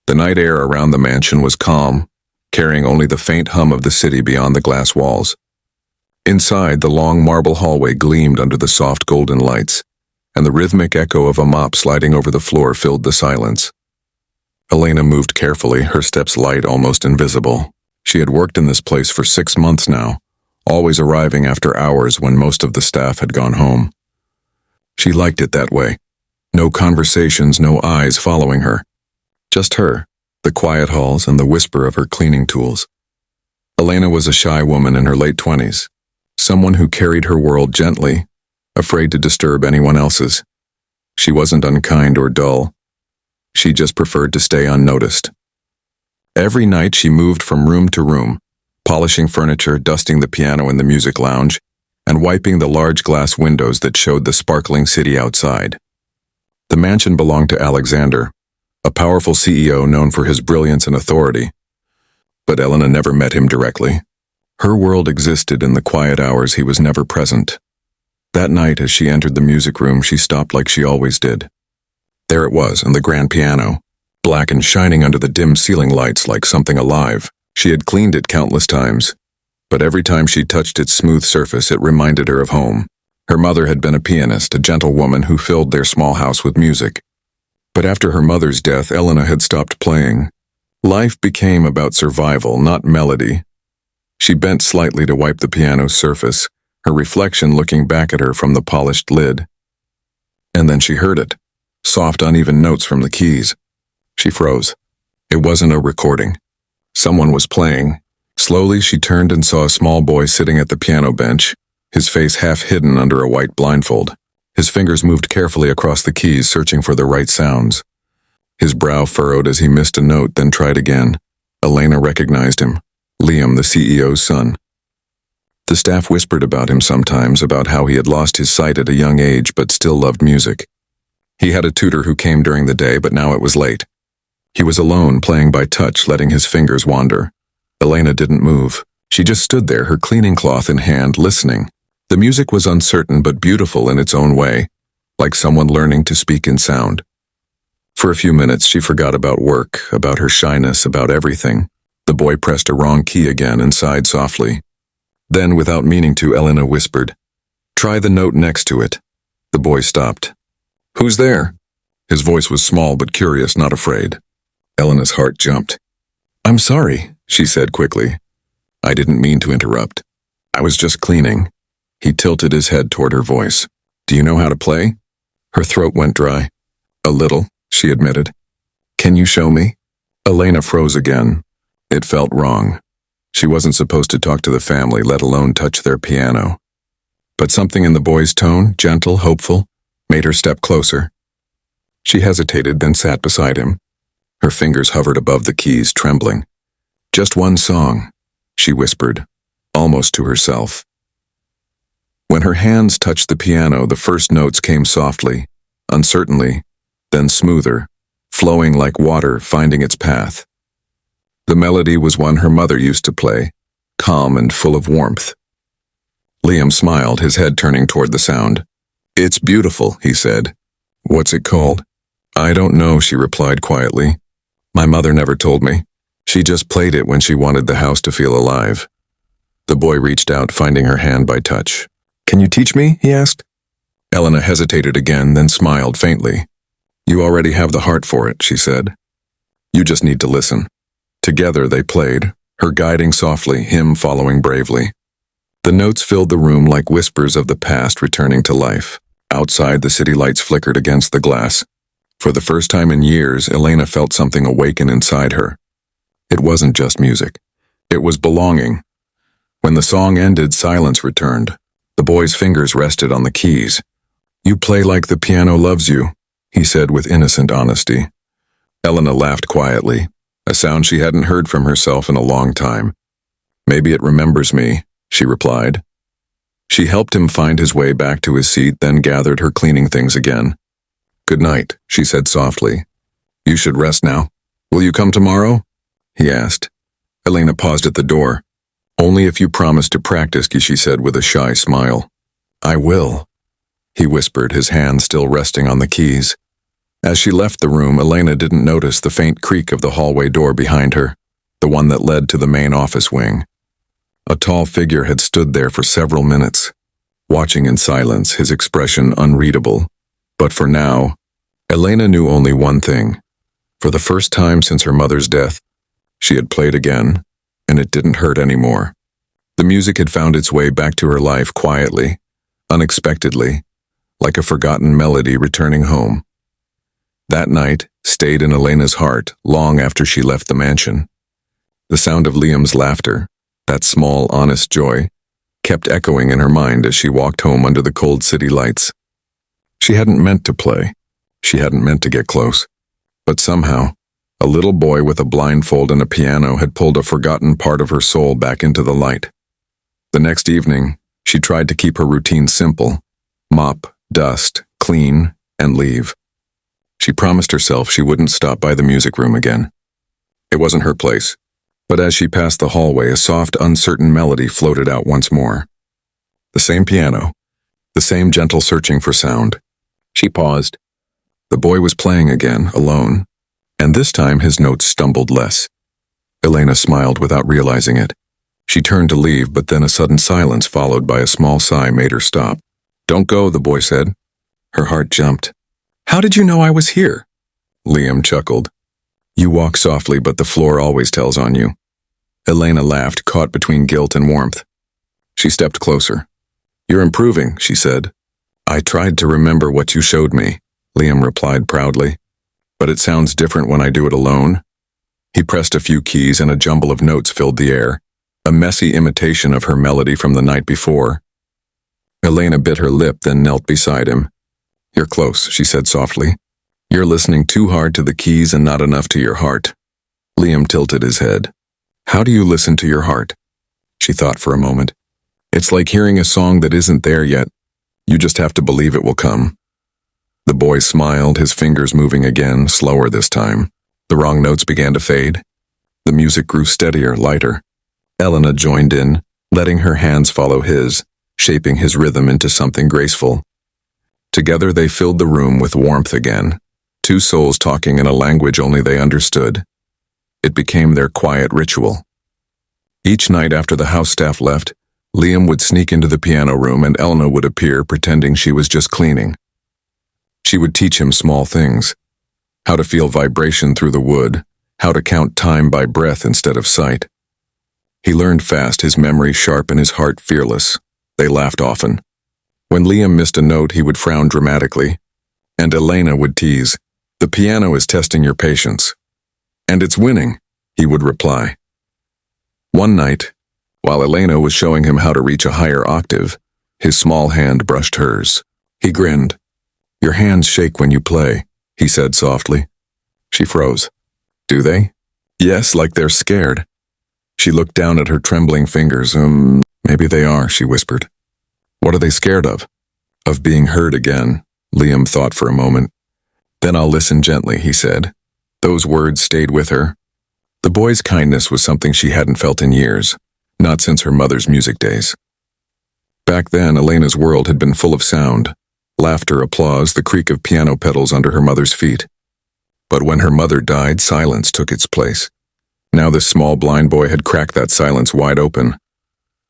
The night air around the mansion was calm, carrying only the faint hum of the city beyond the glass walls. Inside, the long marble hallway gleamed under the soft golden lights, and the rhythmic echo of a mop sliding over the floor filled the silence. Elena moved carefully, her steps light, almost invisible. She had worked in this place for 6 months now, always arriving after hours when most of the staff had gone home. She liked it that way. No conversations, no eyes following her. Just her, the quiet halls, and the whisper of her cleaning tools. Elena was a shy woman in her late 20s, someone who carried her world gently, afraid to disturb anyone else's. She wasn't unkind or dull. She just preferred to stay unnoticed. Every night she moved from room to room, polishing furniture, dusting the piano in the music lounge, and wiping the large glass windows that showed the sparkling city outside. The mansion belonged to Alexander, a powerful CEO known for his brilliance and authority. But Elena never met him directly. Her world existed in the quiet hours he was never present. That night, as she entered the music room, she stopped like she always did. There it was, on the grand piano, black and shining under the dim ceiling lights like something alive. She had cleaned it countless times, but every time she touched its smooth surface, it reminded her of home. Her mother had been a pianist, a gentle woman who filled their small house with music. But after her mother's death, Elena had stopped playing. Life became about survival, not melody. She bent slightly to wipe the piano's surface, her reflection looking back at her from the polished lid. And then she heard it, soft, uneven notes from the keys. She froze. It wasn't a recording. Someone was playing. Slowly, she turned and saw a small boy sitting at the piano bench, his face half hidden under a white blindfold. His fingers moved carefully across the keys, searching for the right sounds. His brow furrowed as he missed a note, then tried again. Elena recognized him. Liam, the CEO's son. The staff whispered about him sometimes, about how he had lost his sight at a young age but still loved music. He had a tutor who came during the day, but now it was late. He was alone, playing by touch, letting his fingers wander. Elena didn't move. She just stood there, her cleaning cloth in hand, listening. The music was uncertain but beautiful in its own way, like someone learning to speak in sound. For a few minutes, she forgot about work, about her shyness, about everything. The boy pressed a wrong key again and sighed softly. Then, without meaning to, Elena whispered, "Try the note next to it." The boy stopped. "Who's there?" His voice was small but curious, not afraid. Elena's heart jumped. "I'm sorry," she said quickly. "I didn't mean to interrupt. I was just cleaning." He tilted his head toward her voice. "Do you know how to play?" Her throat went dry. "A little," she admitted. "Can you show me?" Elena froze again. It felt wrong. She wasn't supposed to talk to the family, let alone touch their piano. But something in the boy's tone, gentle, hopeful, made her step closer. She hesitated, then sat beside him. Her fingers hovered above the keys, trembling. "Just one song," she whispered, almost to herself. When her hands touched the piano, the first notes came softly, uncertainly, then smoother, flowing like water finding its path. The melody was one her mother used to play, calm and full of warmth. Liam smiled, his head turning toward the sound. "It's beautiful," he said. "What's it called?" "I don't know," she replied quietly. "My mother never told me. She just played it when she wanted the house to feel alive." The boy reached out, finding her hand by touch. "Can you teach me?" he asked. Elena hesitated again, then smiled faintly. "You already have the heart for it," she said. "You just need to listen." Together they played, her guiding softly, him following bravely. The notes filled the room like whispers of the past returning to life. Outside, the city lights flickered against the glass. For the first time in years, Elena felt something awaken inside her. It wasn't just music. It was belonging. When the song ended, silence returned. The boy's fingers rested on the keys. "You play like the piano loves you," he said with innocent honesty. Elena laughed quietly, a sound she hadn't heard from herself in a long time. "Maybe it remembers me," she replied. She helped him find his way back to his seat, then gathered her cleaning things again. "Good night," she said softly. "You should rest now. Will you come tomorrow?" he asked. Elena paused at the door. "Only if you promise to practice," she said with a shy smile. "I will," he whispered, his hand still resting on the keys. As she left the room, Elena didn't notice the faint creak of the hallway door behind her, the one that led to the main office wing. A tall figure had stood there for several minutes, watching in silence, his expression unreadable. But for now, Elena knew only one thing. For the first time since her mother's death, she had played again, and it didn't hurt anymore. The music had found its way back to her life quietly, unexpectedly, like a forgotten melody returning home. That night stayed in Elena's heart long after she left the mansion. The sound of Liam's laughter, that small, honest joy, kept echoing in her mind as she walked home under the cold city lights. She hadn't meant to play. She hadn't meant to get close. But somehow, a little boy with a blindfold and a piano had pulled a forgotten part of her soul back into the light. The next evening, she tried to keep her routine simple: mop, dust, clean, and leave. She promised herself she wouldn't stop by the music room again. It wasn't her place. But as she passed the hallway, a soft, uncertain melody floated out once more. The same piano, the same gentle searching for sound. She paused. The boy was playing again, alone, and this time his notes stumbled less. Elena smiled without realizing it. She turned to leave, but then a sudden silence followed by a small sigh made her stop. "Don't go," the boy said. Her heart jumped. "How did you know I was here?" Liam chuckled. "You walk softly, but the floor always tells on you." Elena laughed, caught between guilt and warmth. She stepped closer. "You're improving," she said. "I tried to remember what you showed me," Liam replied proudly. "But it sounds different when I do it alone." He pressed a few keys and a jumble of notes filled the air, a messy imitation of her melody from the night before. Elena bit her lip, then knelt beside him. "You're close," she said softly. "You're listening too hard to the keys and not enough to your heart." Liam tilted his head. "How do you listen to your heart?" She thought for a moment. "It's like hearing a song that isn't there yet. You just have to believe it will come." The boy smiled, his fingers moving again, slower this time. The wrong notes began to fade. The music grew steadier, lighter. Elena joined in, letting her hands follow his, shaping his rhythm into something graceful. Together they filled the room with warmth again, two souls talking in a language only they understood. It became their quiet ritual. Each night after the house staff left, Liam would sneak into the piano room and Elena would appear pretending she was just cleaning. She would teach him small things: how to feel vibration through the wood, how to count time by breath instead of sight. He learned fast, his memory sharp and his heart fearless. They laughed often. When Liam missed a note, he would frown dramatically, and Elena would tease, "The piano is testing your patience." "And it's winning," he would reply. One night, while Elena was showing him how to reach a higher octave, his small hand brushed hers. He grinned. "Your hands shake when you play," he said softly. She froze. "Do they?" "Yes, like they're scared." She looked down at her trembling fingers. Maybe they are," she whispered. "What are they scared of?" "Of being heard again," Liam thought for a moment. "Then I'll listen gently," he said. Those words stayed with her. The boy's kindness was something she hadn't felt in years, not since her mother's music days. Back then, Elena's world had been full of sound: laughter, applause, the creak of piano pedals under her mother's feet. But when her mother died, silence took its place. Now this small blind boy had cracked that silence wide open.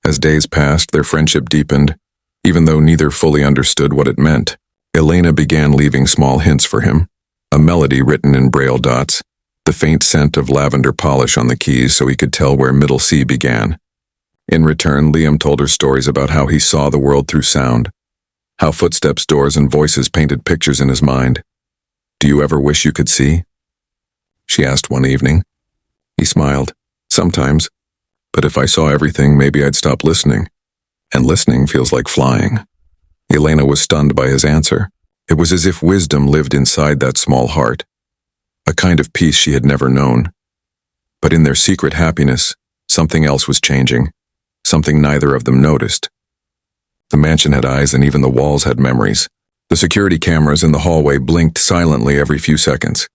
As days passed, their friendship deepened, even though neither fully understood what it meant. Elena began leaving small hints for him: a melody written in braille dots, the faint scent of lavender polish on the keys so he could tell where middle C began. In return, Liam told her stories about how he saw the world through sound, how footsteps, doors, and voices painted pictures in his mind. "Do you ever wish you could see?" she asked one evening. He smiled. "Sometimes. But if I saw everything, maybe I'd stop listening. And listening feels like flying." Elena was stunned by his answer. It was as if wisdom lived inside that small heart, a kind of peace she had never known. But in their secret happiness, something else was changing, something neither of them noticed. The mansion had eyes, and even the walls had memories. The security cameras in the hallway blinked silently every few seconds.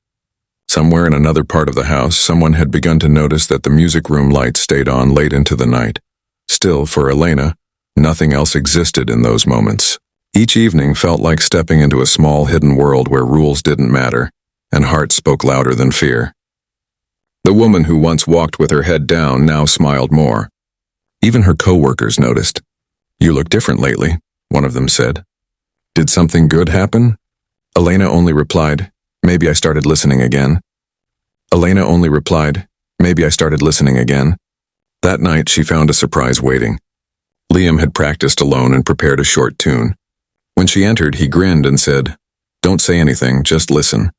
Somewhere in another part of the house, someone had begun to notice that the music room lights stayed on late into the night. Still, for Elena, nothing else existed in those moments. Each evening felt like stepping into a small hidden world where rules didn't matter, and heart spoke louder than fear. The woman who once walked with her head down now smiled more. Even her co-workers noticed. "You look different lately," one of them said. "Did something good happen?" Elena only replied, "Maybe I started listening again." Elena only replied, "Maybe I started listening again." That night she found a surprise waiting. Liam had practiced alone and prepared a short tune. When she entered, he grinned and said, "Don't say anything, just listen."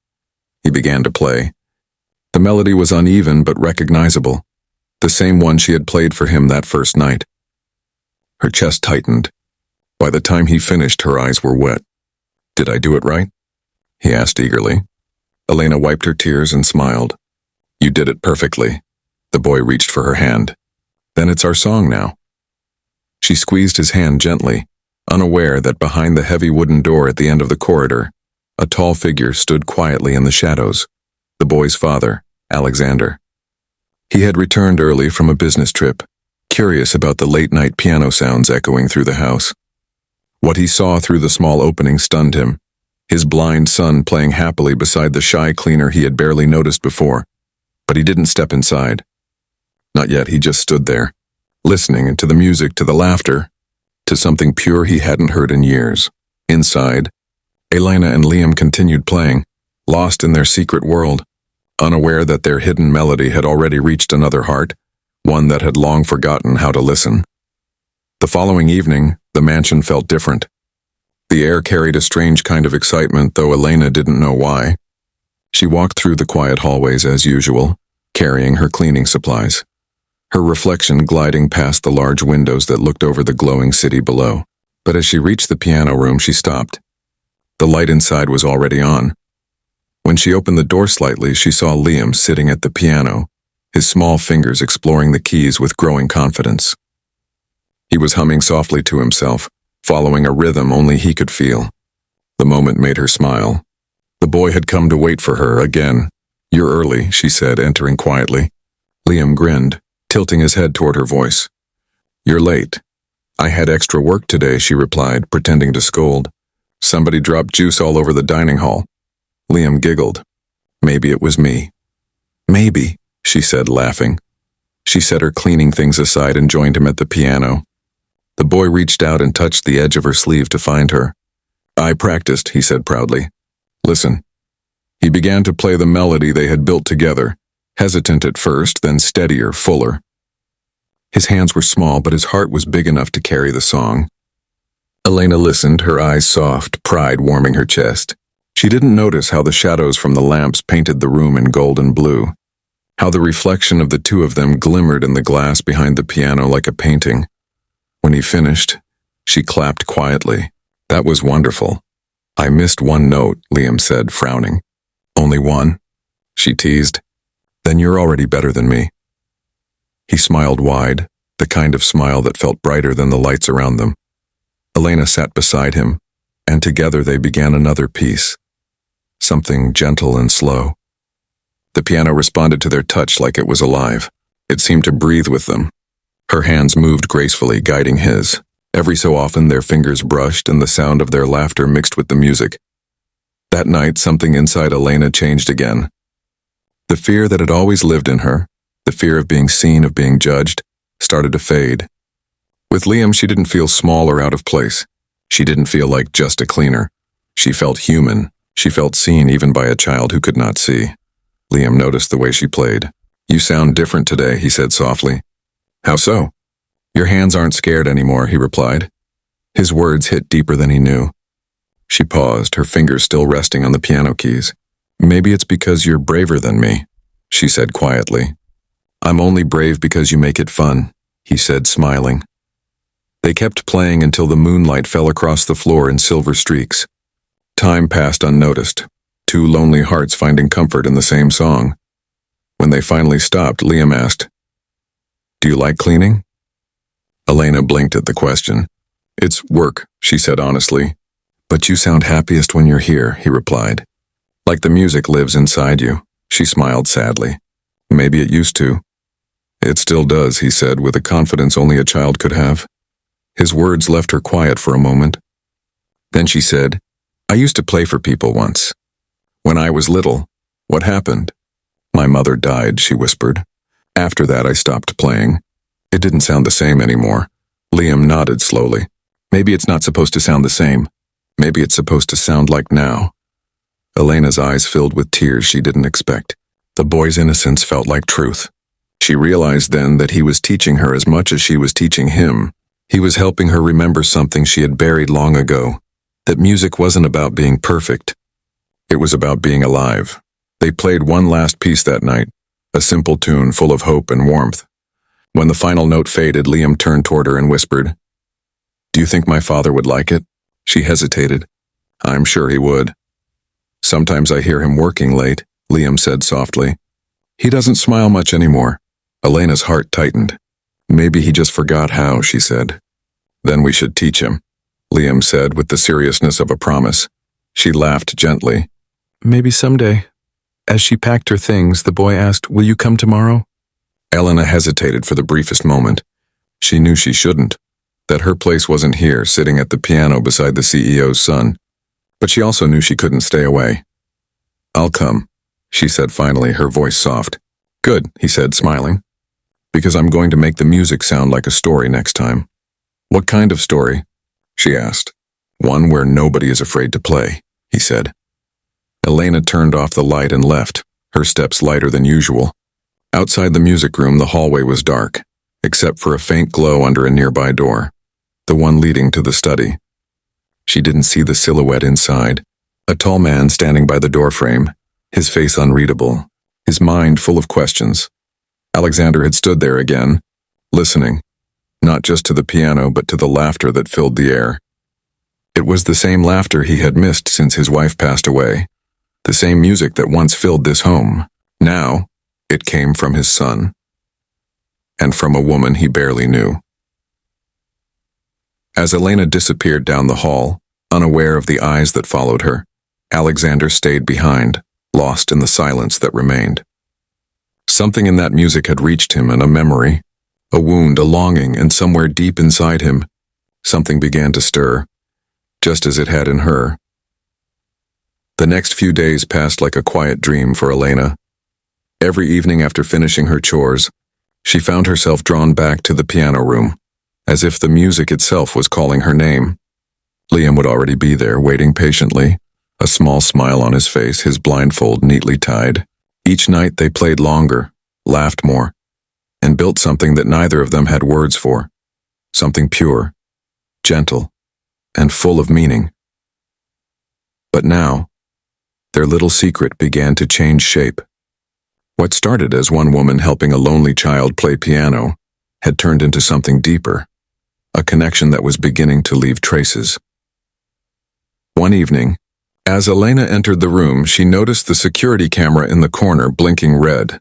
He began to play. The melody was uneven but recognizable, the same one she had played for him that first night. Her chest tightened. By the time he finished, her eyes were wet. "Did I do it right?" he asked eagerly. Elena wiped her tears and smiled. "You did it perfectly." The boy reached for her hand. "Then it's our song now." She squeezed his hand gently, unaware that behind the heavy wooden door at the end of the corridor, a tall figure stood quietly in the shadows, the boy's father, Alexander. He had returned early from a business trip, curious about the late-night piano sounds echoing through the house. What he saw through the small opening stunned him, his blind son playing happily beside the shy cleaner he had barely noticed before. But he didn't step inside. Not yet, he just stood there, listening to the music, to the laughter, to something pure he hadn't heard in years. Inside, Elena and Liam continued playing, lost in their secret world, unaware that their hidden melody had already reached another heart, one that had long forgotten how to listen. The following evening, the mansion felt different. The air carried a strange kind of excitement, though Elena didn't know why. She walked through the quiet hallways as usual, carrying her cleaning supplies, her reflection gliding past the large windows that looked over the glowing city below. But as she reached the piano room, she stopped. The light inside was already on. When she opened the door slightly, she saw Liam sitting at the piano, his small fingers exploring the keys with growing confidence. He was humming softly to himself, following a rhythm only he could feel. The moment made her smile. The boy had come to wait for her again. "You're early," she said, entering quietly. Liam grinned, tilting his head toward her voice. "You're late." "I had extra work today," she replied, pretending to scold. "Somebody dropped juice all over the dining hall." Liam giggled. "Maybe it was me." "Maybe," she said, laughing. She set her cleaning things aside and joined him at the piano. The boy reached out and touched the edge of her sleeve to find her. "I practiced," he said proudly. "Listen." He began to play the melody they had built together, hesitant at first, then steadier, fuller. His hands were small, but his heart was big enough to carry the song. Elena listened, her eyes soft, pride warming her chest. She didn't notice how the shadows from the lamps painted the room in gold and blue, how the reflection of the two of them glimmered in the glass behind the piano like a painting. When he finished, she clapped quietly. "That was wonderful." "I missed one note," Liam said, frowning. "Only one?" she teased. "Then you're already better than me." He smiled wide, the kind of smile that felt brighter than the lights around them. Elena sat beside him, and together they began another piece, something gentle and slow. The piano responded to their touch like it was alive. It seemed to breathe with them. Her hands moved gracefully, guiding his. Every so often their fingers brushed and the sound of their laughter mixed with the music. That night, something inside Elena changed again. The fear that had always lived in her, the fear of being seen, of being judged, started to fade. With Liam, she didn't feel small or out of place. She didn't feel like just a cleaner. She felt human. She felt seen even by a child who could not see. Liam noticed the way she played. "You sound different today," he said softly. "How so?" "Your hands aren't scared anymore," he replied. His words hit deeper than he knew. She paused, her fingers still resting on the piano keys. "Maybe it's because you're braver than me," she said quietly. "I'm only brave because you make it fun," he said, smiling. They kept playing until the moonlight fell across the floor in silver streaks. Time passed unnoticed, two lonely hearts finding comfort in the same song. When they finally stopped, Liam asked, "Do you like cleaning?" Elena blinked at the question. "It's work," she said honestly. "But you sound happiest when you're here," he replied. "Like the music lives inside you," she smiled sadly. "Maybe it used to." "It still does," he said with a confidence only a child could have. His words left her quiet for a moment. Then she said, "I used to play for people once. When I was little, what happened?" "My mother died," she whispered. "After that, I stopped playing." It didn't sound the same anymore. Liam nodded slowly. "Maybe it's not supposed to sound the same. Maybe it's supposed to sound like now." Elena's eyes filled with tears she didn't expect. The boy's innocence felt like truth. She realized then that he was teaching her as much as she was teaching him. He was helping her remember something she had buried long ago, that music wasn't about being perfect. It was about being alive. They played one last piece that night, a simple tune full of hope and warmth. When the final note faded, Liam turned toward her and whispered, "Do you think my father would like it?" She hesitated. "I'm sure he would." "Sometimes I hear him working late," Liam said softly. "He doesn't smile much anymore." Elena's heart tightened. "Maybe he just forgot how," she said. "Then we should teach him," Liam said with the seriousness of a promise. She laughed gently. "Maybe someday." As she packed her things, the boy asked, "Will you come tomorrow?" Elena hesitated for the briefest moment. She knew she shouldn't, that her place wasn't here, sitting at the piano beside the CEO's son. But she also knew she couldn't stay away. "I'll come," she said finally, her voice soft. "Good," he said, smiling. "Because I'm going to make the music sound like a story next time." "What kind of story?" she asked. "One where nobody is afraid to play," he said. Elena turned off the light and left, her steps lighter than usual. Outside the music room, the hallway was dark, except for a faint glow under a nearby door, the one leading to the study. She didn't see the silhouette inside, a tall man standing by the doorframe, his face unreadable, his mind full of questions. Alexander had stood there again, listening, not just to the piano but to the laughter that filled the air. It was the same laughter he had missed since his wife passed away, the same music that once filled this home. Now, it came from his son, and from a woman he barely knew. As Elena disappeared down the hall, unaware of the eyes that followed her, Alexander stayed behind, lost in the silence that remained. Something in that music had reached him, and a memory, a wound, a longing, and somewhere deep inside him, something began to stir, just as it had in her. The next few days passed like a quiet dream for Elena. Every evening after finishing her chores, she found herself drawn back to the piano room, as if the music itself was calling her name. Liam would already be there, waiting patiently, a small smile on his face, his blindfold neatly tied. Each night they played longer, laughed more, and built something that neither of them had words for, something pure, gentle, and full of meaning. But now, their little secret began to change shape. What started as one woman helping a lonely child play piano had turned into something deeper, a connection that was beginning to leave traces. One evening, as Elena entered the room, she noticed the security camera in the corner blinking red.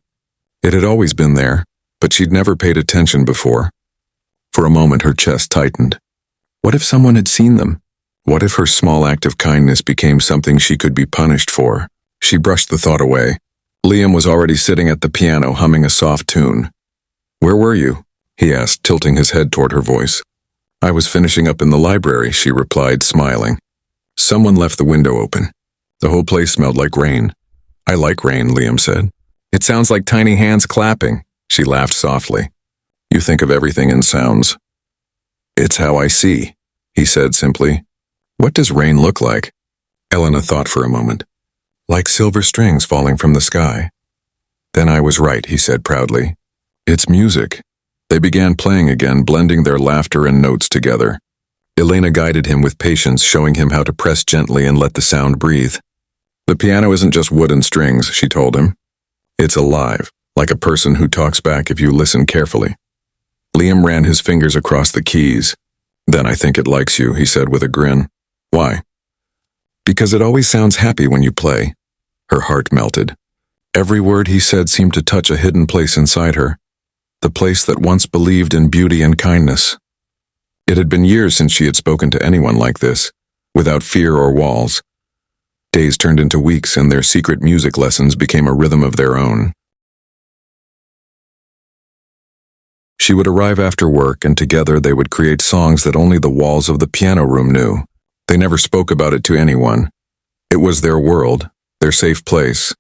It had always been there, but she'd never paid attention before. For a moment, her chest tightened. What if someone had seen them? What if her small act of kindness became something she could be punished for? She brushed the thought away. Liam was already sitting at the piano humming a soft tune. "Where were you?" he asked, tilting his head toward her voice. "I was finishing up in the library," she replied, smiling. Someone left the window open. The whole place smelled like rain. "I like rain," Liam said. "It sounds like tiny hands clapping," she laughed softly. "You think of everything in sounds." "It's how I see," he said simply. "What does rain look like?" Elena thought for a moment. "Like silver strings falling from the sky." "Then I was right," he said proudly. "It's music." They began playing again, blending their laughter and notes together. Elena guided him with patience, showing him how to press gently and let the sound breathe. "The piano isn't just wood and strings," she told him. "It's alive, like a person who talks back if you listen carefully." Liam ran his fingers across the keys. "Then I think it likes you," he said with a grin. "Why?" "Because it always sounds happy when you play." Her heart melted. Every word he said seemed to touch a hidden place inside her, the place that once believed in beauty and kindness. It had been years since she had spoken to anyone like this, without fear or walls. Days turned into weeks, and their secret music lessons became a rhythm of their own. She would arrive after work, and together they would create songs that only the walls of the piano room knew. They never spoke about it to anyone. It was their world, their safe place.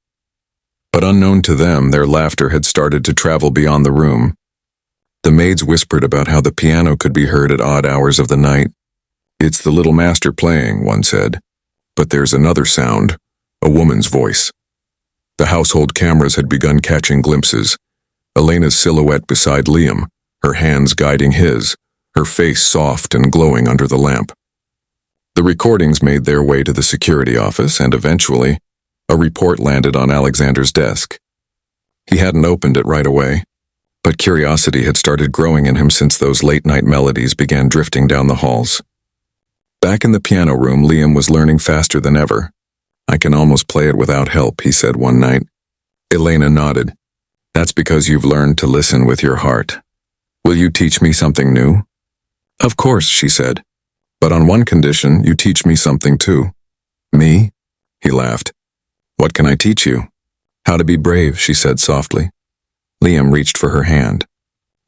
But unknown to them, their laughter had started to travel beyond the room. The maids whispered about how the piano could be heard at odd hours of the night. "It's the little master playing," one said. But there's another sound, a woman's voice. The household cameras had begun catching glimpses. Elena's silhouette beside Liam, her hands guiding his, her face soft and glowing under the lamp. The recordings made their way to the security office, and eventually, a report landed on Alexander's desk. He hadn't opened it right away, but curiosity had started growing in him since those late-night melodies began drifting down the halls. Back in the piano room, Liam was learning faster than ever. "I can almost play it without help," he said one night. Elena nodded. "That's because you've learned to listen with your heart. Will you teach me something new?" "Of course," she said. "But on one condition, you teach me something too." "Me?" He laughed. "What can I teach you?" "How to be brave," she said softly. Liam reached for her hand.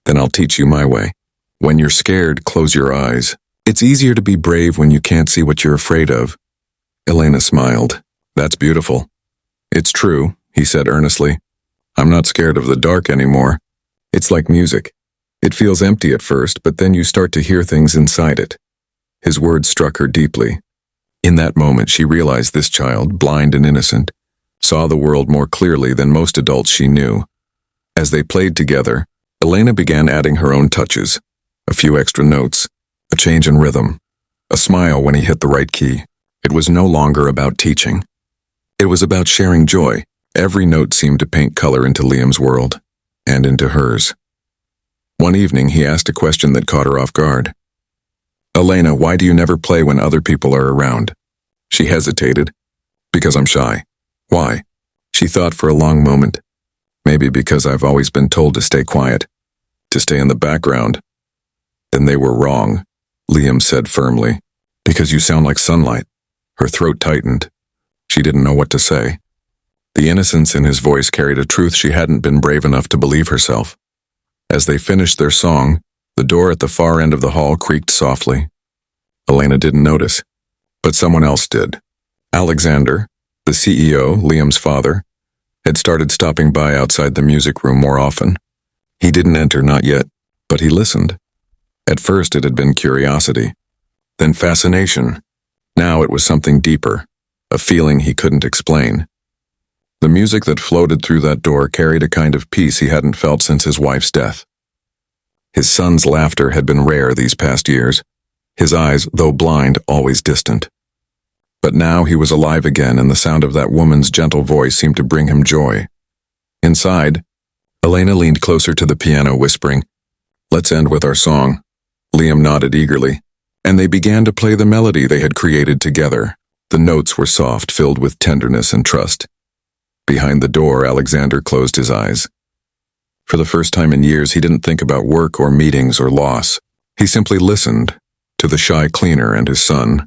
"Then I'll teach you my way. When you're scared, close your eyes. It's easier to be brave when you can't see what you're afraid of." Elena smiled. "That's beautiful." "It's true," he said earnestly. "I'm not scared of the dark anymore. It's like music. It feels empty at first, but then you start to hear things inside it." His words struck her deeply. In that moment, she realized this child, blind and innocent, saw the world more clearly than most adults she knew. As they played together, Elena began adding her own touches, a few extra notes, a change in rhythm, a smile when he hit the right key. It was no longer about teaching. It was about sharing joy. Every note seemed to paint color into Liam's world, and into hers. One evening, he asked a question that caught her off guard. "Elena, why do you never play when other people are around?" She hesitated. "Because I'm shy." "Why?" She thought for a long moment. "Maybe because I've always been told to stay quiet, to stay in the background." "Then they were wrong," Liam said firmly. "Because you sound like sunlight." Her throat tightened. She didn't know what to say. The innocence in his voice carried a truth she hadn't been brave enough to believe herself. As they finished their song, the door at the far end of the hall creaked softly. Elena didn't notice, but someone else did. Alexander, the CEO, Liam's father, had started stopping by outside the music room more often. He didn't enter, not yet, but he listened. At first it had been curiosity, then fascination. Now it was something deeper, a feeling he couldn't explain. The music that floated through that door carried a kind of peace he hadn't felt since his wife's death. His son's laughter had been rare these past years, his eyes, though blind, always distant. But now he was alive again, and the sound of that woman's gentle voice seemed to bring him joy. Inside, Elena leaned closer to the piano, whispering, "Let's end with our song." Liam nodded eagerly, and they began to play the melody they had created together. The notes were soft, filled with tenderness and trust. Behind the door, Alexander closed his eyes. For the first time in years, he didn't think about work or meetings or loss. He simply listened to the shy cleaner and his son,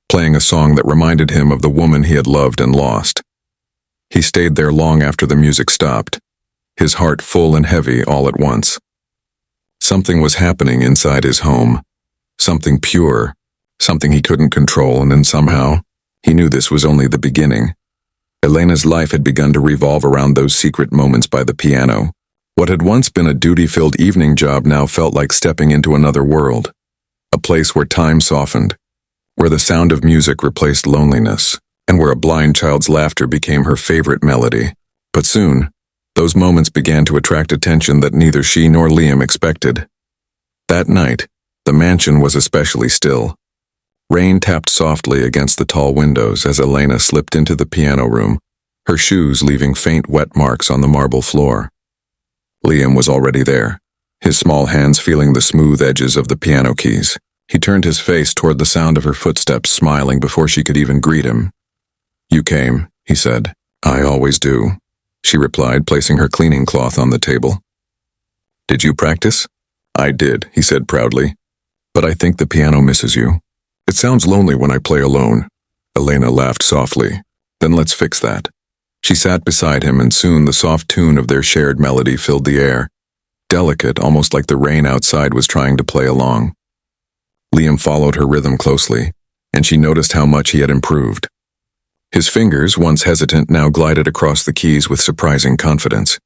playing a song that reminded him of the woman he had loved and lost. He stayed there long after the music stopped, his heart full and heavy all at once. Something was happening inside his home, something pure, something he couldn't control, and then somehow, he knew this was only the beginning. Elena's life had begun to revolve around those secret moments by the piano. What had once been a duty-filled evening job now felt like stepping into another world, a place where time softened, where the sound of music replaced loneliness, and where a blind child's laughter became her favorite melody. But soon, those moments began to attract attention that neither she nor Liam expected. That night, the mansion was especially still. Rain tapped softly against the tall windows as Elena slipped into the piano room, her shoes leaving faint wet marks on the marble floor. Liam was already there, his small hands feeling the smooth edges of the piano keys. He turned his face toward the sound of her footsteps, smiling before she could even greet him. "You came," he said. "I always do," she replied, placing her cleaning cloth on the table. "Did you practice?" "I did," he said proudly. "But I think the piano misses you. It sounds lonely when I play alone." Elena laughed softly. "Then let's fix that." She sat beside him, and soon the soft tune of their shared melody filled the air, delicate, almost like the rain outside was trying to play along. Liam followed her rhythm closely, and she noticed how much he had improved. His fingers, once hesitant, now glided across the keys with surprising confidence.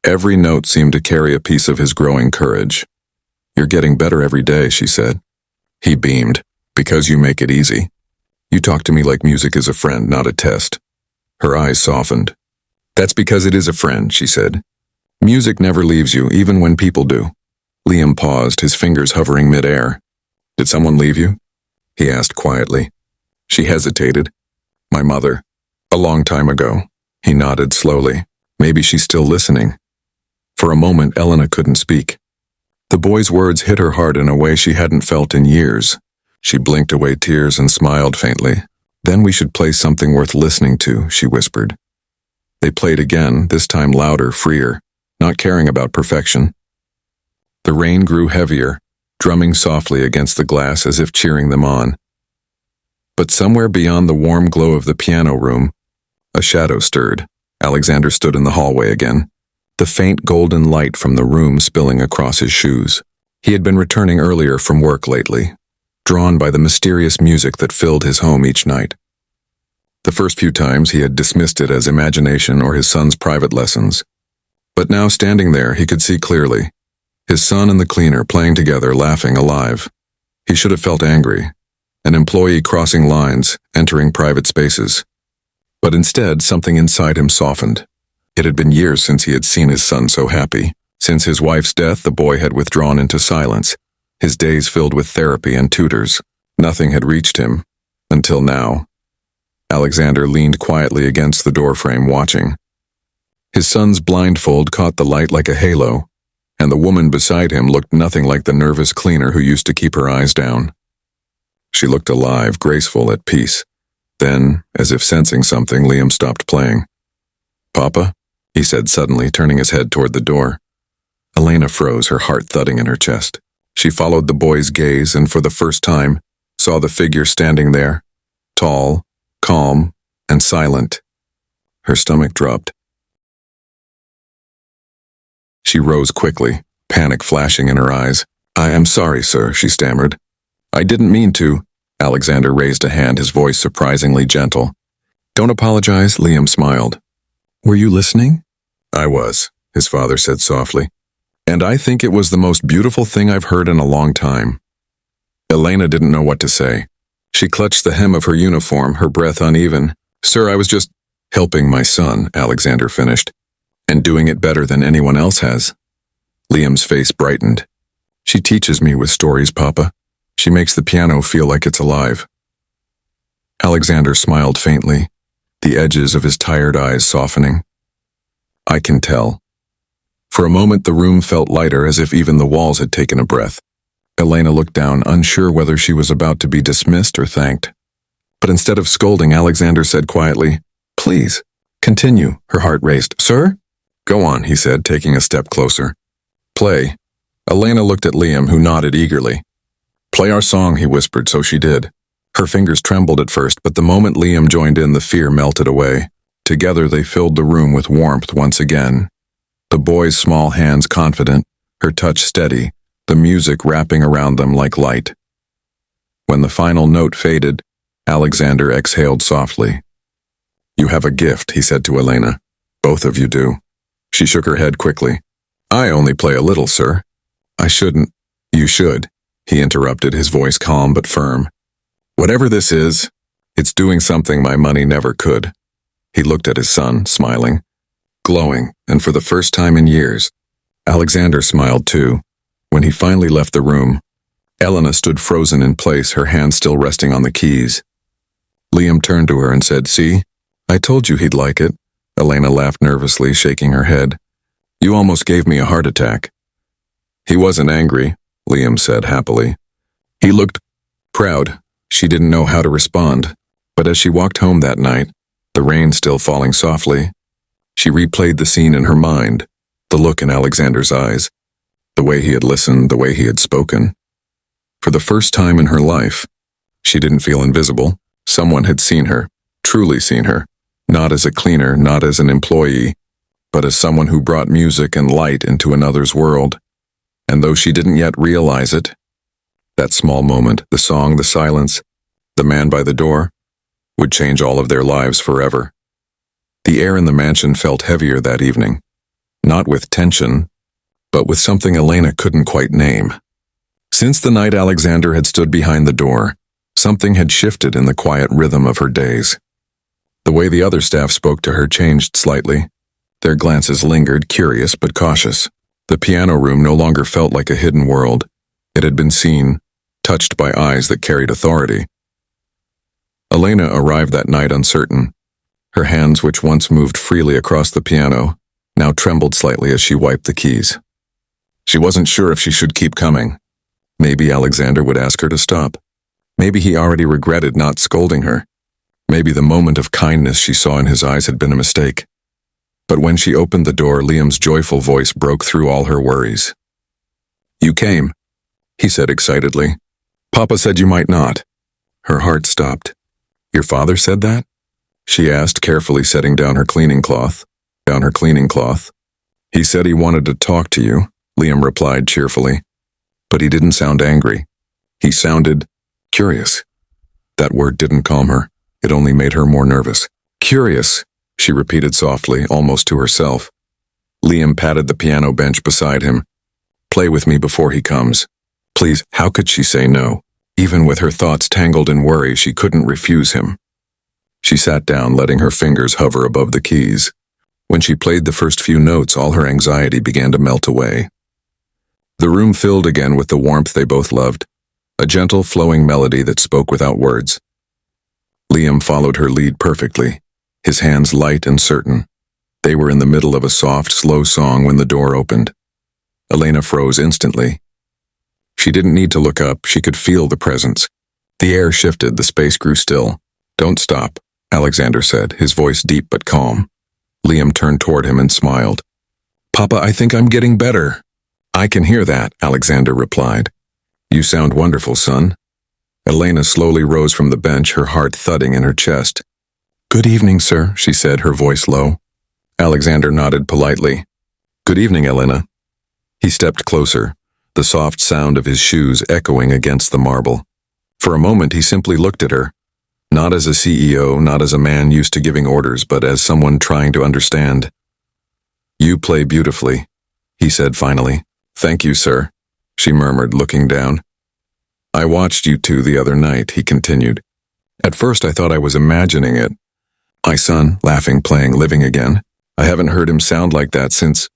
Every note seemed to carry a piece of his growing courage. "You're getting better every day," she said. He beamed. "Because you make it easy. You talk to me like music is a friend, not a test." Her eyes softened. "That's because it is a friend," she said. "Music never leaves you, even when people do." Liam paused, his fingers hovering mid-air. "Did someone leave you?" he asked quietly. She hesitated. "My mother. A long time ago." He nodded slowly. Maybe she's still listening. For a moment, Elena couldn't speak. The boy's words hit her heart in a way she hadn't felt in years. She blinked away tears and smiled faintly. "Then we should play something worth listening to," she whispered. They played again, this time louder, freer, not caring about perfection. The rain grew heavier, drumming softly against the glass as if cheering them on. But somewhere beyond the warm glow of the piano room, a shadow stirred. Alexander stood in the hallway again, the faint golden light from the room spilling across his shoes. He had been returning earlier from work lately, drawn by the mysterious music that filled his home each night. The first few times he had dismissed it as imagination or his son's private lessons. But now, standing there, he could see clearly. His son and the cleaner playing together, laughing, alive. He should have felt angry. An employee crossing lines, entering private spaces. But instead, something inside him softened. It had been years since he had seen his son so happy. Since his wife's death, the boy had withdrawn into silence, his days filled with therapy and tutors. Nothing had reached him. Until now. Alexander leaned quietly against the doorframe, watching. His son's blindfold caught the light like a halo, and the woman beside him looked nothing like the nervous cleaner who used to keep her eyes down. She looked alive, graceful, at peace. Then, as if sensing something, Liam stopped playing. "Papa?" he said suddenly, turning his head toward the door. Elena froze, her heart thudding in her chest. She followed the boy's gaze and for the first time saw the figure standing there, tall, calm, and silent. Her stomach dropped. She rose quickly, panic flashing in her eyes. "I am sorry, sir," she stammered. "I didn't mean to." Alexander raised a hand, his voice surprisingly gentle. "Don't apologize," Liam smiled. "Were you listening?" "I was," his father said softly. "And I think it was the most beautiful thing I've heard in a long time." Elena didn't know what to say. She clutched the hem of her uniform, her breath uneven. "Sir, I was just helping my son," Alexander finished. "And doing it better than anyone else has." Liam's face brightened. "She teaches me with stories, Papa. She makes the piano feel like it's alive." Alexander smiled faintly, the edges of his tired eyes softening. "I can tell." For a moment the room felt lighter, as if even the walls had taken a breath. Elena looked down, unsure whether she was about to be dismissed or thanked. But instead of scolding, Alexander said quietly, "Please, continue." Her heart raced. "Sir?" "Go on," he said, taking a step closer. "Play." Elena looked at Liam, who nodded eagerly. "Play our song," he whispered, so she did. Her fingers trembled at first, but the moment Liam joined in, the fear melted away. Together they filled the room with warmth once again. The boy's small hands confident, her touch steady, the music wrapping around them like light. When the final note faded, Alexander exhaled softly. "You have a gift," he said to Elena. "Both of you do." She shook her head quickly. "I only play a little, sir." "I shouldn't." "You should," he interrupted, his voice calm but firm. "Whatever this is, it's doing something my money never could." He looked at his son, smiling, glowing, and for the first time in years, Alexander smiled too. When he finally left the room, Elena stood frozen in place, her hand still resting on the keys. Liam turned to her and said, "See? I told you he'd like it." Elena laughed nervously, shaking her head. "You almost gave me a heart attack." "He wasn't angry," Liam said happily. He looked proud. She didn't know how to respond, but as she walked home that night, the rain still falling softly, she replayed the scene in her mind, the look in Alexander's eyes, the way he had listened, the way he had spoken. For the first time in her life, she didn't feel invisible. Someone had seen her, truly seen her, not as a cleaner, not as an employee, but as someone who brought music and light into another's world. And though she didn't yet realize it, that small moment, the song, the silence, The man by the door would change all of their lives forever. The air in the mansion felt heavier that evening, not with tension, but with something Elena couldn't quite name. Since the night Alexander had stood behind the door, something had shifted in the quiet rhythm of her days. The way the other staff spoke to her changed slightly. Their glances lingered, curious but cautious. The piano room no longer felt like a hidden world. It had been seen, touched by eyes that carried authority. Elena arrived that night uncertain. Her hands, which once moved freely across the piano, now trembled slightly as she wiped the keys. She wasn't sure if she should keep coming. Maybe Alexander would ask her to stop. Maybe he already regretted not scolding her. Maybe the moment of kindness she saw in his eyes had been a mistake. But when she opened the door, Liam's joyful voice broke through all her worries. "You came," he said excitedly. "Papa said you might not." Her heart stopped. "Your father said that?" she asked, carefully setting down her cleaning cloth. "He said he wanted to talk to you," Liam replied cheerfully. But he didn't sound angry. He sounded curious. That word didn't calm her. It only made her more nervous. "Curious," she repeated softly, almost to herself. Liam patted the piano bench beside him. "Play with me before he comes. Please." How could she say no? Even with her thoughts tangled in worry, she couldn't refuse him. She sat down, letting her fingers hover above the keys. When she played the first few notes, all her anxiety began to melt away. The room filled again with the warmth they both loved, a gentle, flowing melody that spoke without words. Liam followed her lead perfectly, his hands light and certain. They were in the middle of a soft, slow song when the door opened. Elena froze instantly. She didn't need to look up, she could feel the presence. The air shifted, the space grew still. "Don't stop," Alexander said, his voice deep but calm. Liam turned toward him and smiled. "Papa, I think I'm getting better." "I can hear that," Alexander replied. "You sound wonderful, son." Elena slowly rose from the bench, her heart thudding in her chest. "Good evening, sir," she said, her voice low. Alexander nodded politely. "Good evening, Elena." He stepped closer, the soft sound of his shoes echoing against the marble. For a moment he simply looked at her, not as a CEO, not as a man used to giving orders, but as someone trying to understand. "You play beautifully," he said finally. "Thank you, sir," she murmured, looking down. "I watched you two the other night," he continued. "At first I thought I was imagining it. My son, laughing, playing, living again. I haven't heard him sound like that since—"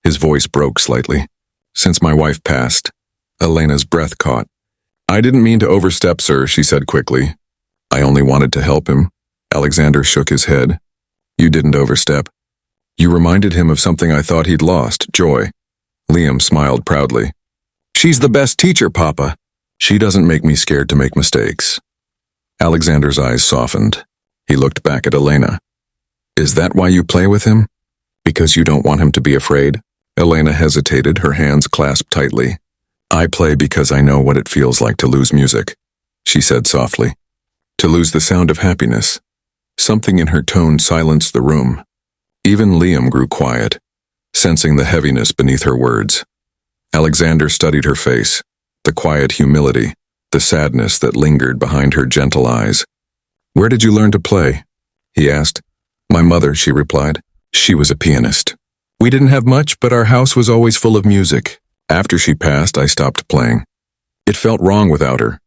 His voice broke slightly. "Since my wife passed." Elena's breath caught. "I didn't mean to overstep, sir," she said quickly. "I only wanted to help him." Alexander shook his head. "You didn't overstep. You reminded him of something I thought he'd lost, joy." Liam smiled proudly. "She's the best teacher, Papa." "She doesn't make me scared to make mistakes." Alexander's eyes softened. He looked back at Elena. "Is that why you play with him? Because you don't want him to be afraid?" Elena hesitated, her hands clasped tightly. "I play because I know what it feels like to lose music," she said softly. "To lose the sound of happiness." Something in her tone silenced the room. Even Liam grew quiet, sensing the heaviness beneath her words. Alexander studied her face, the quiet humility, the sadness that lingered behind her gentle eyes. "Where did you learn to play?" he asked. "My mother," she replied. "She was a pianist. We didn't have much, but our house was always full of music. After she passed, I stopped playing. It felt wrong without her."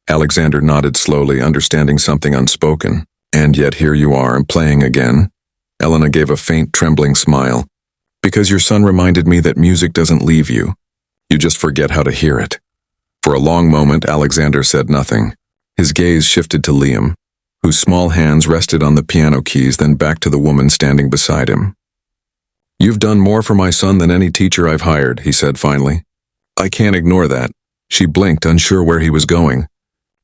Alexander nodded slowly, understanding something unspoken. "And yet here you are, playing again." Elena gave a faint, trembling smile. "Because your son reminded me that music doesn't leave you. You just forget how to hear it." For a long moment, Alexander said nothing. His gaze shifted to Liam, whose small hands rested on the piano keys, then back to the woman standing beside him. "You've done more for my son than any teacher I've hired," he said finally. "I can't ignore that." She blinked, unsure where he was going.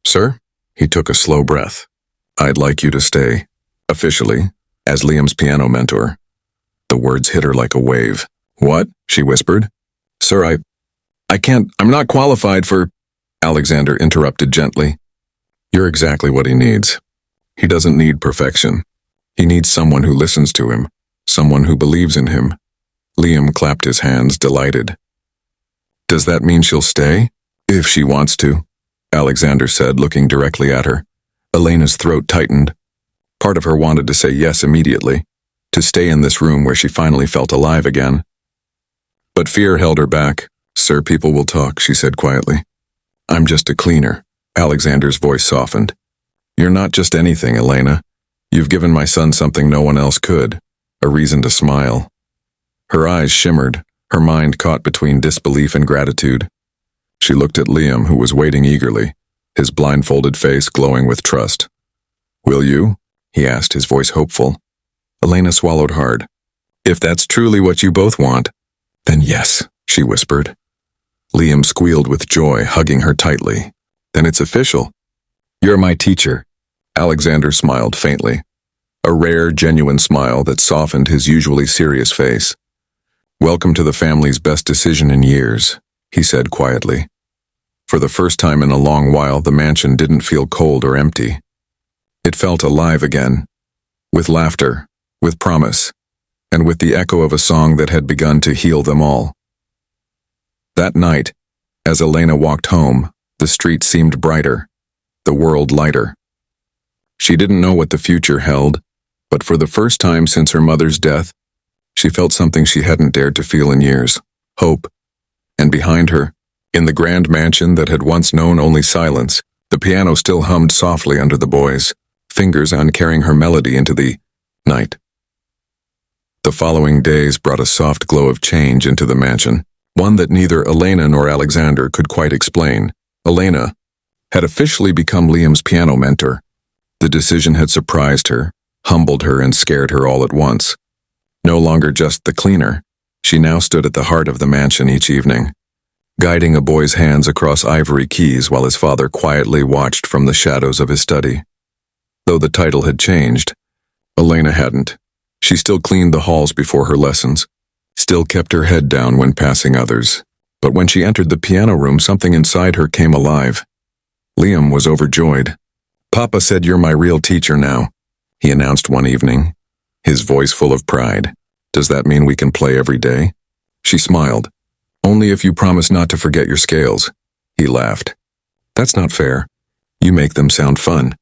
"Sir?" He took a slow breath. "I'd like you to stay, officially, as Liam's piano mentor." The words hit her like a wave. "What?" she whispered. "Sir, I'm not qualified for—" Alexander interrupted gently. "You're exactly what he needs. He doesn't need perfection. He needs someone who listens to him, someone who believes in him." Liam clapped his hands, delighted. "Does that mean she'll stay?" "If she wants to," Alexander said, looking directly at her. Elena's throat tightened. Part of her wanted to say yes immediately, to stay in this room where she finally felt alive again. But fear held her back. "Sir, people will talk," she said quietly. "I'm just a cleaner." Alexander's voice softened. "You're not just anything, Elena. You've given my son something no one else could, a reason to smile." Her eyes shimmered, her mind caught between disbelief and gratitude. She looked at Liam, who was waiting eagerly, his blindfolded face glowing with trust. "Will you?" he asked, his voice hopeful. Elena swallowed hard. "If that's truly what you both want, then yes," she whispered. Liam squealed with joy, hugging her tightly. "Then it's official. You're my teacher." Alexander smiled faintly, a rare, genuine smile that softened his usually serious face. "Welcome to the family's best decision in years," he said quietly. For the first time in a long while, the mansion didn't feel cold or empty. It felt alive again, with laughter, with promise, and with the echo of a song that had begun to heal them all. That night, as Elena walked home, the street seemed brighter, the world lighter. She didn't know what the future held, but for the first time since her mother's death, she felt something she hadn't dared to feel in years: hope. And behind her, in the grand mansion that had once known only silence, the piano still hummed softly under the boys, fingers uncarrying her melody into the night. The following days brought a soft glow of change into the mansion, one that neither Elena nor Alexander could quite explain. Elena had officially become Liam's piano mentor. The decision had surprised her, humbled her, and scared her all at once. No longer just the cleaner, she now stood at the heart of the mansion each evening, guiding a boy's hands across ivory keys while his father quietly watched from the shadows of his study. Though the title had changed, Elena hadn't. She still cleaned the halls before her lessons, still kept her head down when passing others. But when she entered the piano room, something inside her came alive. Liam was overjoyed. "Papa said you're my real teacher now," he announced one evening, his voice full of pride. "Does that mean we can play every day?" She smiled. "Only if you promise not to forget your scales." He laughed. "That's not fair. You make them sound fun.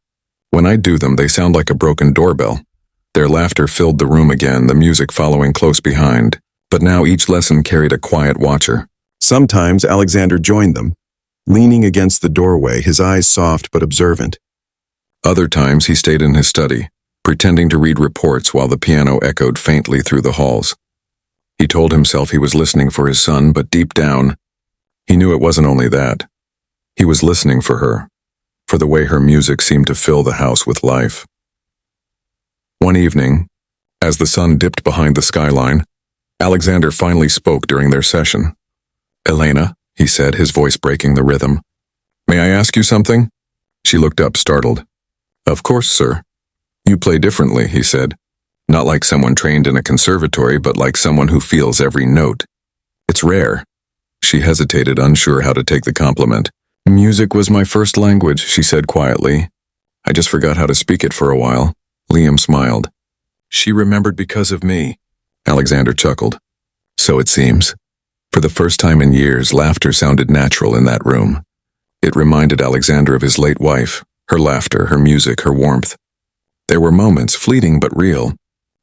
When I do them, they sound like a broken doorbell." Their laughter filled the room again, the music following close behind. But now each lesson carried a quiet watcher. Sometimes Alexander joined them, leaning against the doorway, his eyes soft but observant. Other times he stayed in his study, pretending to read reports while the piano echoed faintly through the halls. He told himself he was listening for his son, but deep down, he knew it wasn't only that. He was listening for her, for the way her music seemed to fill the house with life. One evening, as the sun dipped behind the skyline, Alexander finally spoke during their session. "Elena," he said, his voice breaking the rhythm. "May I ask you something?" She looked up, startled. "Of course, sir." "You play differently," he said. "Not like someone trained in a conservatory, but like someone who feels every note. It's rare." She hesitated, unsure how to take the compliment. "Music was my first language," she said quietly. "I just forgot how to speak it for a while." Liam smiled. "She remembered because of me." Alexander chuckled. "So it seems." For the first time in years, laughter sounded natural in that room. It reminded Alexander of his late wife, her laughter, her music, her warmth. There were moments, fleeting but real,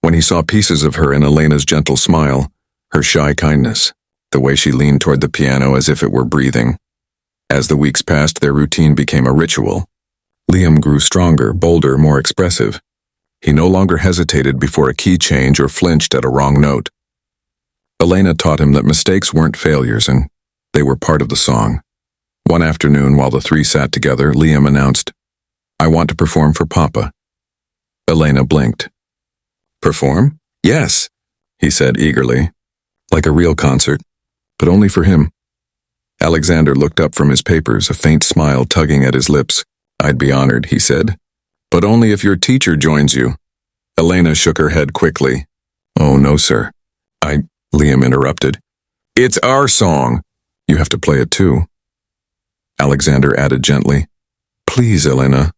when he saw pieces of her in Elena's gentle smile, her shy kindness, the way she leaned toward the piano as if it were breathing. As the weeks passed, their routine became a ritual. Liam grew stronger, bolder, more expressive. He no longer hesitated before a key change or flinched at a wrong note. Elena taught him that mistakes weren't failures, and they were part of the song. One afternoon, while the three sat together, Liam announced, "I want to perform for Papa." Elena blinked. "Perform?" "Yes," he said eagerly. "Like a real concert, but only for him." Alexander looked up from his papers, a faint smile tugging at his lips. "I'd be honored," he said. "But only if your teacher joins you." Elena shook her head quickly. "Oh, no, sir." Liam interrupted. "It's our song. You have to play it too." Alexander added gently, "Please, Elena."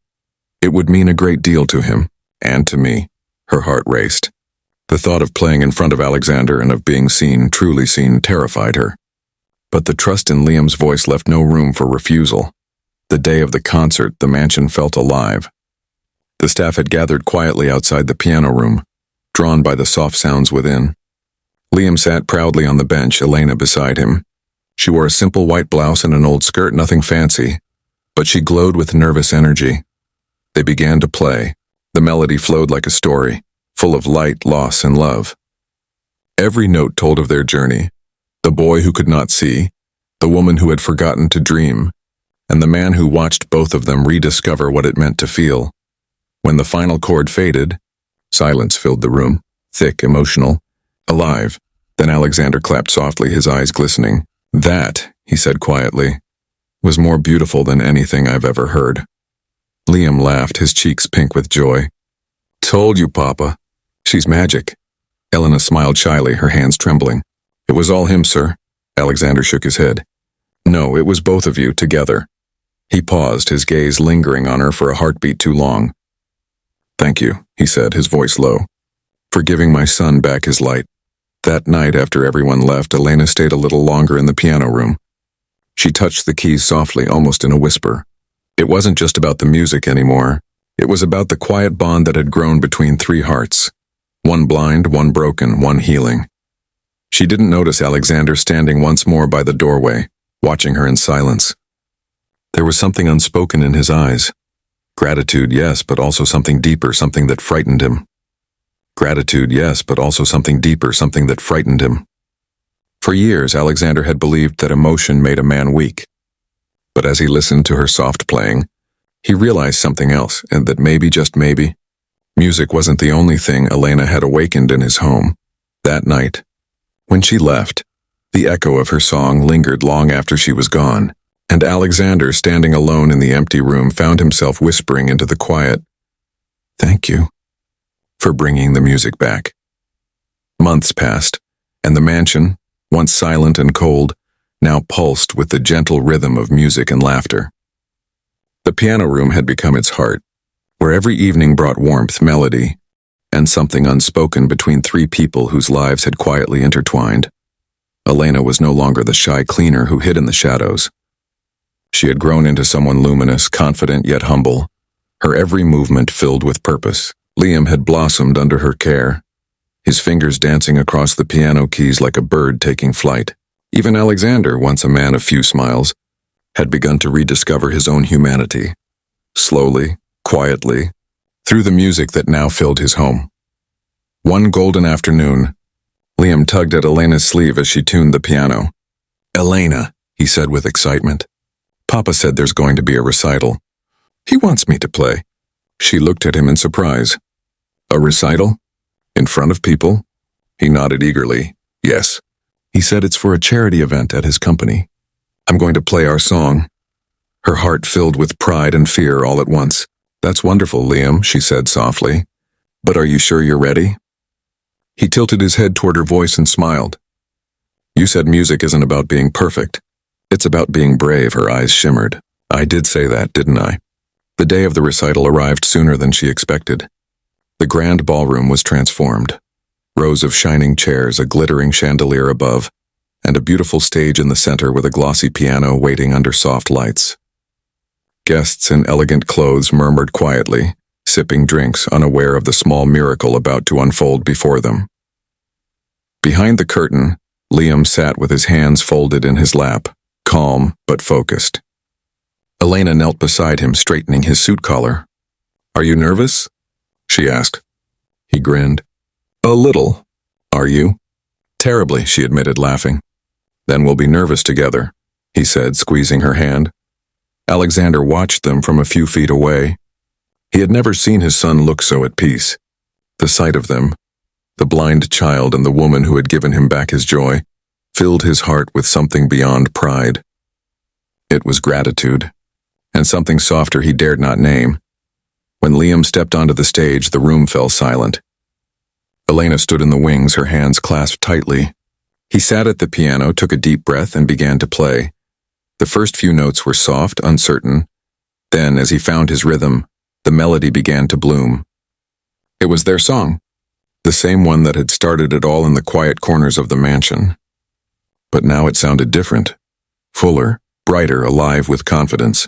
It would mean a great deal to him, and to me. Her heart raced. The thought of playing in front of Alexander and of being seen, truly seen, terrified her. But the trust in Liam's voice left no room for refusal. The day of the concert, the mansion felt alive. The staff had gathered quietly outside the piano room, drawn by the soft sounds within. Liam sat proudly on the bench, Elena beside him. She wore a simple white blouse and an old skirt, nothing fancy, but she glowed with nervous energy. They began to play. The melody flowed like a story, full of light, loss, and love. Every note told of their journey: the boy who could not see, the woman who had forgotten to dream, and the man who watched both of them rediscover what it meant to feel. When the final chord faded, silence filled the room, thick, emotional, alive. Then Alexander clapped softly, his eyes glistening. "That," he said quietly, "was more beautiful than anything I've ever heard." Liam laughed, his cheeks pink with joy. "Told you, Papa. She's magic." Elena smiled shyly, her hands trembling. "It was all him, sir." Alexander shook his head. "No, it was both of you, together." He paused, his gaze lingering on her for a heartbeat too long. "Thank you," he said, his voice low, "for giving my son back his light." That night, after everyone left, Elena stayed a little longer in the piano room. She touched the keys softly, almost in a whisper. It wasn't just about the music anymore. It was about the quiet bond that had grown between three hearts. One blind, one broken, one healing. She didn't notice Alexander standing once more by the doorway, watching her in silence. There was something unspoken in his eyes. Gratitude, yes, but also something deeper, something that frightened him. Gratitude, yes, but also something deeper, something that frightened him. For years, Alexander had believed that emotion made a man weak. But as he listened to her soft playing, he realized something else, and that maybe, just maybe, music wasn't the only thing Elena had awakened in his home. That night, when she left, the echo of her song lingered long after she was gone, and Alexander, standing alone in the empty room, found himself whispering into the quiet, "Thank you for bringing the music back." Months passed, and the mansion, once silent and cold, now pulsed with the gentle rhythm of music and laughter. The piano room had become its heart, where every evening brought warmth, melody, and something unspoken between three people whose lives had quietly intertwined. Elena was no longer the shy cleaner who hid in the shadows. She had grown into someone luminous, confident yet humble, her every movement filled with purpose. Liam had blossomed under her care, his fingers dancing across the piano keys like a bird taking flight. Even Alexander, once a man of few smiles, had begun to rediscover his own humanity, slowly, quietly, through the music that now filled his home. One golden afternoon, Liam tugged at Elena's sleeve as she tuned the piano. "Elena," he said with excitement, "Papa said there's going to be a recital. He wants me to play." She looked at him in surprise. "A recital? In front of people?" He nodded eagerly. "Yes." He said, "It's for a charity event at his company. I'm going to play our song." Her heart filled with pride and fear all at once. "That's wonderful, Liam," she said softly. "But are you sure you're ready?" He tilted his head toward her voice and smiled. "You said music isn't about being perfect. It's about being brave," her eyes shimmered. "I did say that, didn't I?" The day of the recital arrived sooner than she expected. The grand ballroom was transformed. Rows of shining chairs, a glittering chandelier above, and a beautiful stage in the center with a glossy piano waiting under soft lights. Guests in elegant clothes murmured quietly, sipping drinks, unaware of the small miracle about to unfold before them. Behind the curtain, Liam sat with his hands folded in his lap, calm but focused. Elena knelt beside him, straightening his suit collar. "Are you nervous?" she asked. He grinned. "A little. Are you?" "Terribly," she admitted, laughing. "Then we'll be nervous together," he said, squeezing her hand. Alexander watched them from a few feet away. He had never seen his son look so at peace. The sight of them, the blind child and the woman who had given him back his joy, filled his heart with something beyond pride. It was gratitude, and something softer he dared not name. When Liam stepped onto the stage, the room fell silent. Elena stood in the wings, her hands clasped tightly. He sat at the piano, took a deep breath, and began to play. The first few notes were soft, uncertain. Then, as he found his rhythm, the melody began to bloom. It was their song, the same one that had started it all in the quiet corners of the mansion. But now it sounded different, fuller, brighter, alive with confidence.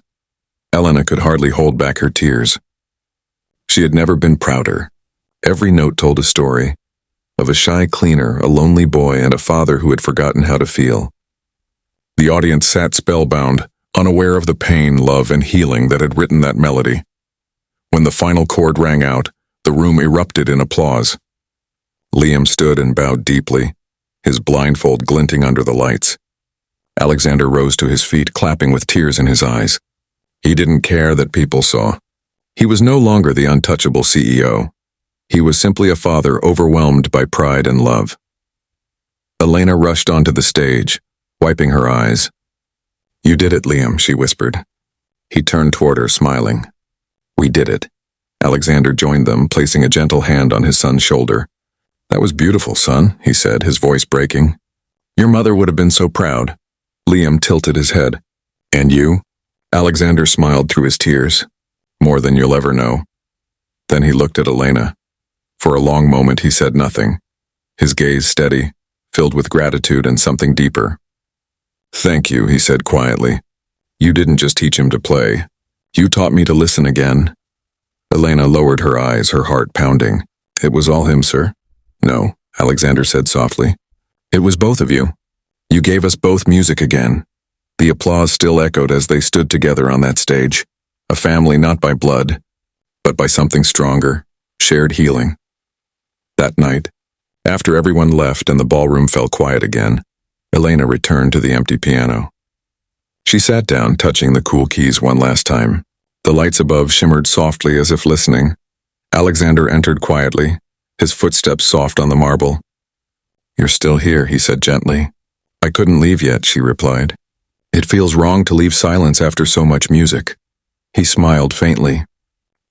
Elena could hardly hold back her tears. She had never been prouder. Every note told a story of a shy cleaner, a lonely boy, and a father who had forgotten how to feel. The audience sat spellbound, unaware of the pain, love, and healing that had written that melody. When the final chord rang out, the room erupted in applause. Liam stood and bowed deeply, his blindfold glinting under the lights. Alexander rose to his feet, clapping with tears in his eyes. He didn't care that people saw. He was no longer the untouchable CEO. He was simply a father overwhelmed by pride and love. Elena rushed onto the stage, wiping her eyes. "You did it, Liam," she whispered. He turned toward her, smiling. "We did it." Alexander joined them, placing a gentle hand on his son's shoulder. "That was beautiful, son," he said, his voice breaking. "Your mother would have been so proud." Liam tilted his head. "And you?" Alexander smiled through his tears. "More than you'll ever know." Then he looked at Elena. For a long moment he said nothing, his gaze steady, filled with gratitude and something deeper. "Thank you," he said quietly. "You didn't just teach him to play. You taught me to listen again." Elena lowered her eyes, her heart pounding. "It was all him, sir?" "No," Alexander said softly. "It was both of you. You gave us both music again." The applause still echoed as they stood together on that stage, a family not by blood, but by something stronger, shared healing. That night, after everyone left and the ballroom fell quiet again, Elena returned to the empty piano. She sat down, touching the cool keys one last time. The lights above shimmered softly as if listening. Alexander entered quietly, his footsteps soft on the marble. "You're still here," he said gently. "I couldn't leave yet," she replied. "It feels wrong to leave silence after so much music." He smiled faintly.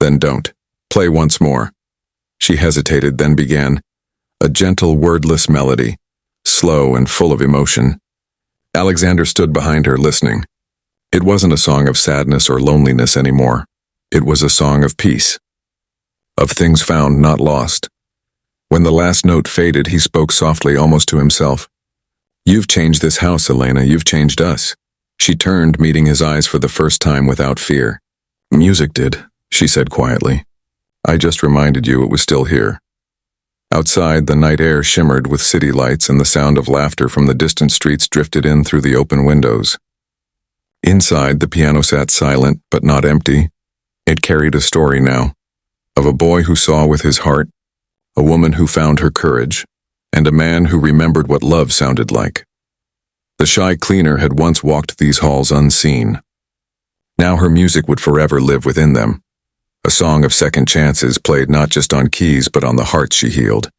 "Then don't. Play once more." She hesitated, then began. A gentle, wordless melody, slow and full of emotion. Alexander stood behind her, listening. It wasn't a song of sadness or loneliness anymore. It was a song of peace. Of things found, not lost. When the last note faded, he spoke softly, almost to himself. "You've changed this house, Elena. You've changed us." She turned, meeting his eyes for the first time without fear. "Music did," she said quietly. "I just reminded you it was still here." Outside, the night air shimmered with city lights, and the sound of laughter from the distant streets drifted in through the open windows. Inside, the piano sat silent, but not empty. It carried a story now, of a boy who saw with his heart, a woman who found her courage, and a man who remembered what love sounded like. The shy cleaner had once walked these halls unseen. Now her music would forever live within them. A song of second chances, played not just on keys but on the hearts she healed.